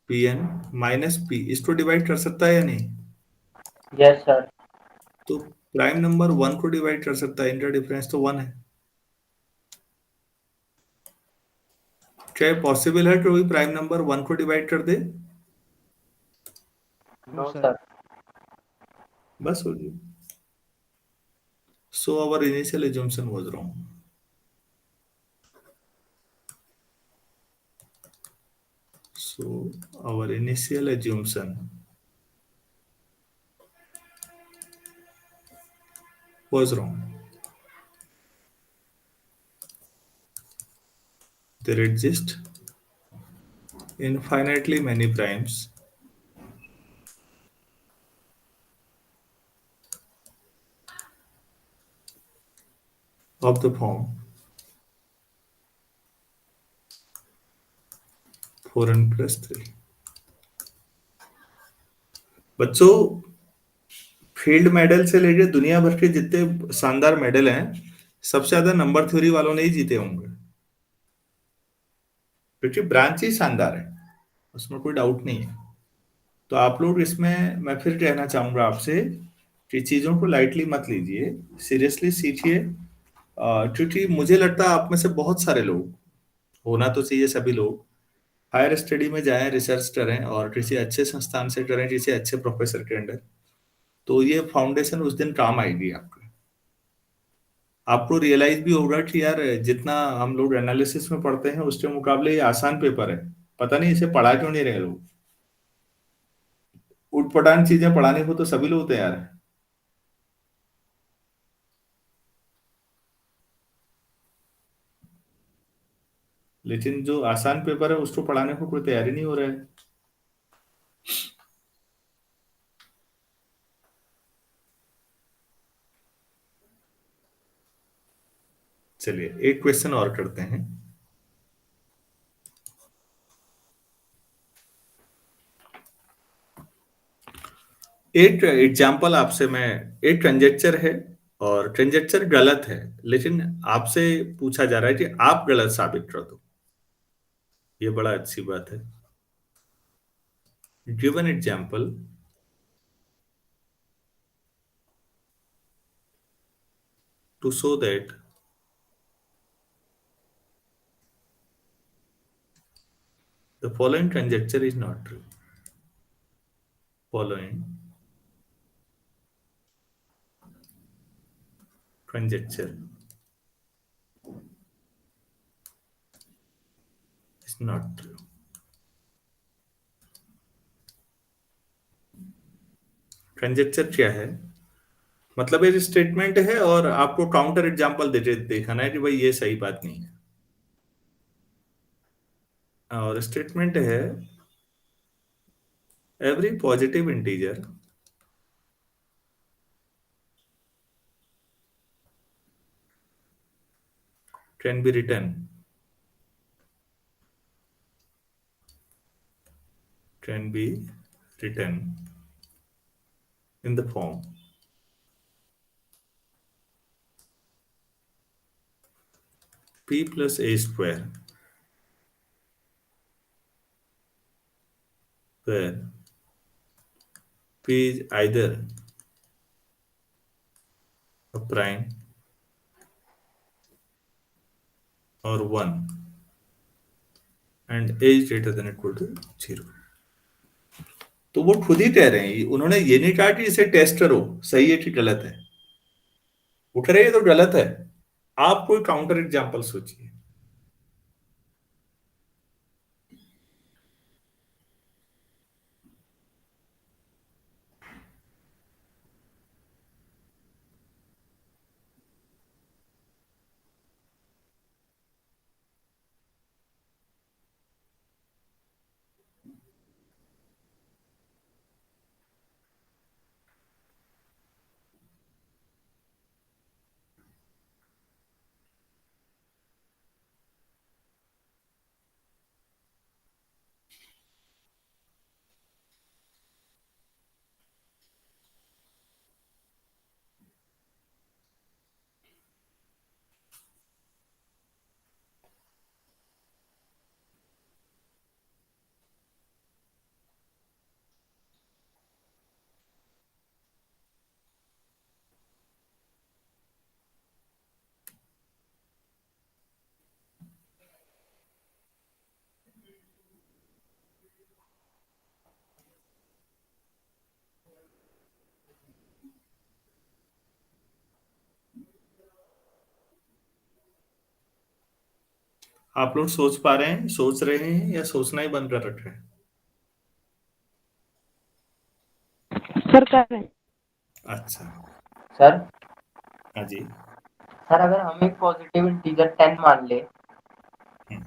Pn माइनस P, इसको डिवाइड कर सकता है या नहीं? Yes sir. तो प्राइम नंबर 1 को डिवाइड कर सकता है, इनका डिफरेंस तो 1 है। क्या ये पॉसिबल है कि कोई प्राइम नंबर 1 को डिवाइड कर दे? No sir. सर। बस हो गई। So our initial assumption was wrong. So our initial assumption was wrong. There exist infinitely many primes of the form 4n plus 3. बच्चों, फील्ड मेडल से लेकर दुनिया भर के जितने शानदार मेडल हैं, सबसे ज्यादा नंबर थ्योरी वालों ने ही जीते होंगे, क्योंकि ब्रांच ही शानदार है, उसमें कोई डाउट नहीं है। तो आप लोग इसमें, मैं फिर कहना चाहूंगा आपसे कि चीजों को लाइटली मत लीजिए, सीरियसली सीखिए। क्योंकि मुझे लगता है आप में से बहुत सारे लोग, होना तो चाहिए सभी लोग, हायर स्टडी में जाएं, रिसर्च करें और किसी अच्छे संस्थान से करें, किसी अच्छे प्रोफेसर के अंडर, तो ये फाउंडेशन उस दिन काम आएगी आपका। आपको रियलाइज भी होगा कि यार जितना हम लोग एनालिसिस में पढ़ते हैं उसके मुकाबले ये आसान पेपर है, पता नहीं इसे पढ़ा क्यों नहीं रहे लोग। उटपटांग चीजें पढ़ानी हो तो सभी लोग तैयार हैं, लेकिन जो आसान पेपर है उसको पढ़ाने को कोई तैयारी नहीं हो रहा है। चलिए एक क्वेश्चन और करते हैं। एक एग्जाम्पल आपसे मैं, एक ट्रांजेक्चर है और ट्रांजेक्चर गलत है, लेकिन आपसे पूछा जा रहा है कि आप गलत साबित कर दो। ये बड़ा अच्छी बात है। Given example, to show that the following conjecture is not true. Following conjecture is not true. Conjecture क्या है? मतलब एक स्टेटमेंट है और आपको काउंटर एग्जांपल दिखाना है कि भाई ये सही बात नहीं है। और स्टेटमेंट है every positive integer can be written in the form p plus a square, where p is either a prime or 1 and a is greater than or equal to 0। तो वो खुद ही कह रहे हैं, उन्होंने ये नहीं कहा कि इसे टेस्ट करो सही है कि गलत है, वो कह रहे हैं ये तो गलत है। आप कोई काउंटर एग्जांपल सोचिए। आप लोग सोच पा रहे हैं, सोच रहे हैं या सोचना ही बंद कर रखे हैं? सर कर रहे हैं। अच्छा, सर हाँ जी। सर अगर हम एक पॉजिटिव इंटीजर 10 मान ले, हम्म,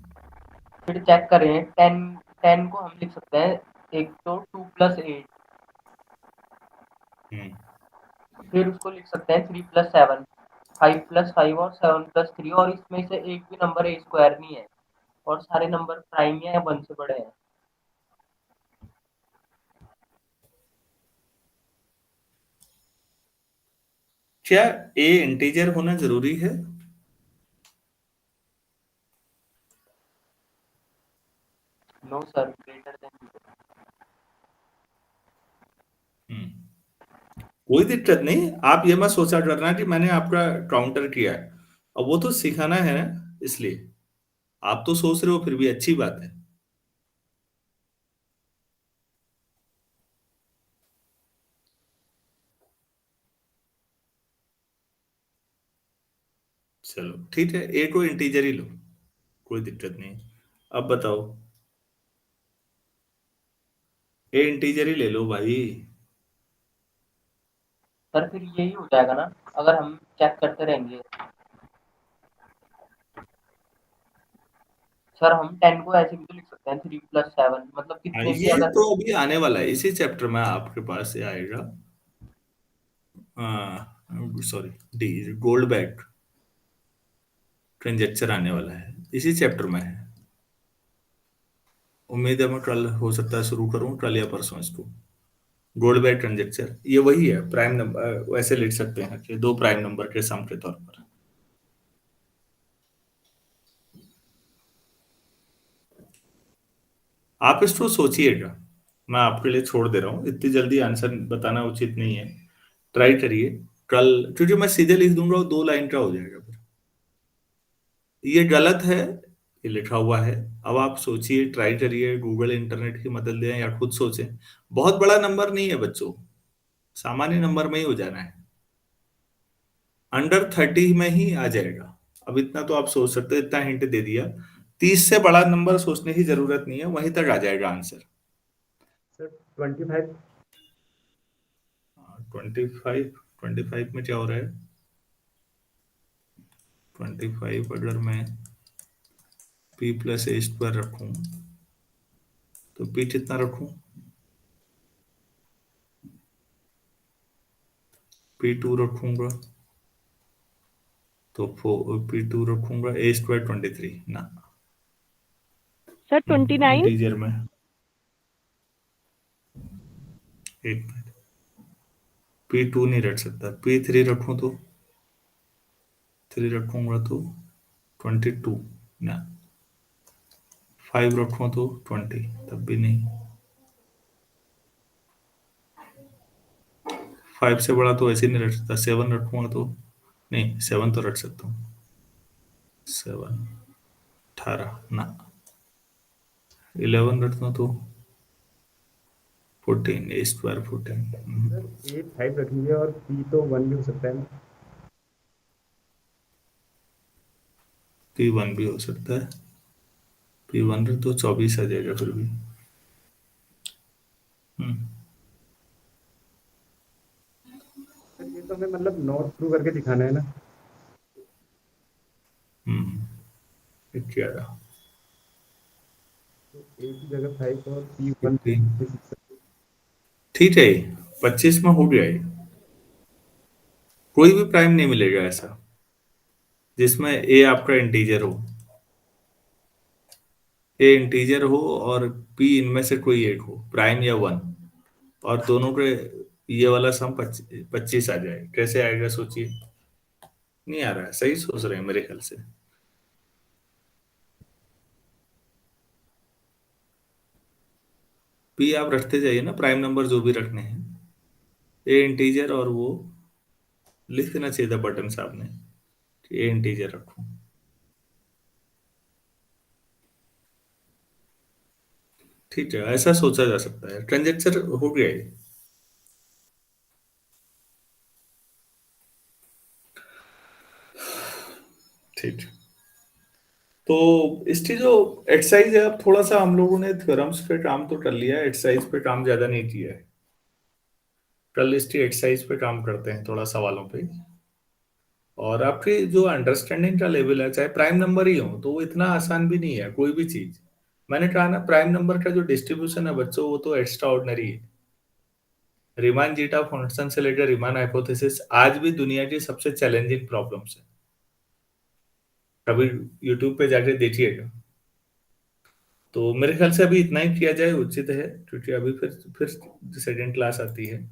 फिर चेक करें 10 को हम लिख सकते हैं एक तो 2 प्लस 8, फिर उसको लिख सकते हैं 3 प्लस 7, 5 प्लस 5 और 7 प्लस 3, और इसमें से एक भी नंबर ए स्क्वायर नहीं है और सारे नंबर प्राइम या 1 से बड़े हैं। क्या ए इंटीजर होना जरूरी है? No sir, greater than. कोई दिक्कत नहीं, आप ये मत सोचा करना कि मैंने आपका काउंटर किया है। अब वो तो सिखाना है ना, इसलिए आप तो सोच रहे हो, फिर भी अच्छी बात है। चलो ठीक है, ए को इंटीजर ही लो, कोई दिक्कत नहीं। अब बताओ, ए इंटीजर ही ले लो भाई। सर फिर यही हो जाएगा ना अगर हम चेक करते रहेंगे। सर हम 10 को ऐसे भी तो लिख सकते हैं 3 + 7 मतलब कितने भी ये अगर तो अभी आने वाला है, इसी चैप्टर में आपके पास ये आएगा। Sorry, D gold back transaction आने वाला है, इसी चैप्टर में है। उम्मीद है मैं कल हो सकता है शुरू करूं, कल या परसों इसको। गोल्ड बैक ट्रांजेक्शन ये वही है, प्राइम नंबर वैसे लिख सकते हैं कि दो प्राइम नंबर के सम के तौर पर। आप इसको सोचिएगा, मैं आपके लिए छोड़ दे रहा हूँ, इतनी जल्दी आंसर बताना उचित नहीं है। ट्राई करिए कल, क्योंकि मैं सीधे लिख दूंगा और 2 लाइन का हो जाएगा फिर। ये गलत है, ये लिखा हुआ है। अब आप सोचिए, ट्राई करिए, गूगल इंटरनेट की मदद लें या खुद सोचें। बहुत बड़ा नंबर नहीं है बच्चों, सामान्य नंबर में ही हो जाना है, अंडर 30 में ही आ जाएगा। अब इतना तो आप सोच सकते हैं, इतना हिंट दे दिया। 30 से बड़ा नंबर सोचने की जरूरत नहीं है, वहीं तक आ जाएगा आंसर। सर 25। 25 में क्या हो रहा है? 25 अगर मैं p + a² रखूं तो p कितना रखूं? p2 रखूंगा तो p2 रखूंगा, a² 23 ना। सर 29। इंटीजर में 8 p2 नहीं रख सकता, p3 रखूं तो 3 रखूंगा तो 22 ना। 5 रखूं तो 20, तब भी नहीं। 5 से बड़ा तो ऐसे ही नहीं रख सकता। 7 रखूंगा तो नहीं, 7 तो रख सकता हूँ। 7 18 ना। 11 रखता तो 14, a² 14। सर 8 5 रखेंगे और पी तो 1 भी हो सकता है ना। p1 भी हो सकता है, p1 रख तो 24 आ जाएगा फिर भी। सर ये तो हमें मतलब नॉट थ्रू करके दिखाना है ना। 11 तो ए की जगह 5 और पी 1 15 ठीक है, 25 में हो गया ये। कोई भी प्राइम नहीं मिलेगा ऐसा जिसमें ए आपका इंटीजर हो, ए इंटीजर हो और पी इनमें से कोई एक हो, प्राइम या 1, और दोनों के ये वाला सम 25 आ जाए। कैसे आएगा सोचिए। नहीं आ रहा है, सही सोच रहे हैं मेरे ख्याल से। पी आप रखते जाइए ना, प्राइम नंबर जो भी रखने हैं, ए इंटीजर, और वो लिख देना चाहिए था बटन साहब ने कि ए इंटीजर रखो। ठीक है, ऐसा सोचा जा सकता है। कंजेक्चर हो गया ये। ठीक है, तो इसकी जो एक्सरसाइज है, अब थोड़ा सा हम लोगों ने थ्योरम्स पे काम तो कर लिया है, एक्सरसाइज पे काम ज्यादा नहीं किया है। कल इसकी एक्सरसाइज पे काम करते हैं, थोड़ा सवालों पे। और आपकी जो अंडरस्टैंडिंग का लेवल है, चाहे प्राइम नंबर ही हो, तो वो इतना आसान भी नहीं है कोई भी चीज। मैंने कहा ना, प्राइम नंबर का जो डिस्ट्रीब्यूशन है बच्चों, वो तो एक्स्ट्रा ऑर्डिनरी है। रीमान जीटा फंक्शन से लेकर रीमान हाइपोथेसिस आज भी दुनिया की सबसे चैलेंजिंग प्रॉब्लम्स है। कभी यूट्यूब पे जाके देखिएगा। तो मेरे ख्याल से अभी इतना ही किया जाए उचित है, क्योंकि अभी फिर सेकेंड क्लास आती है।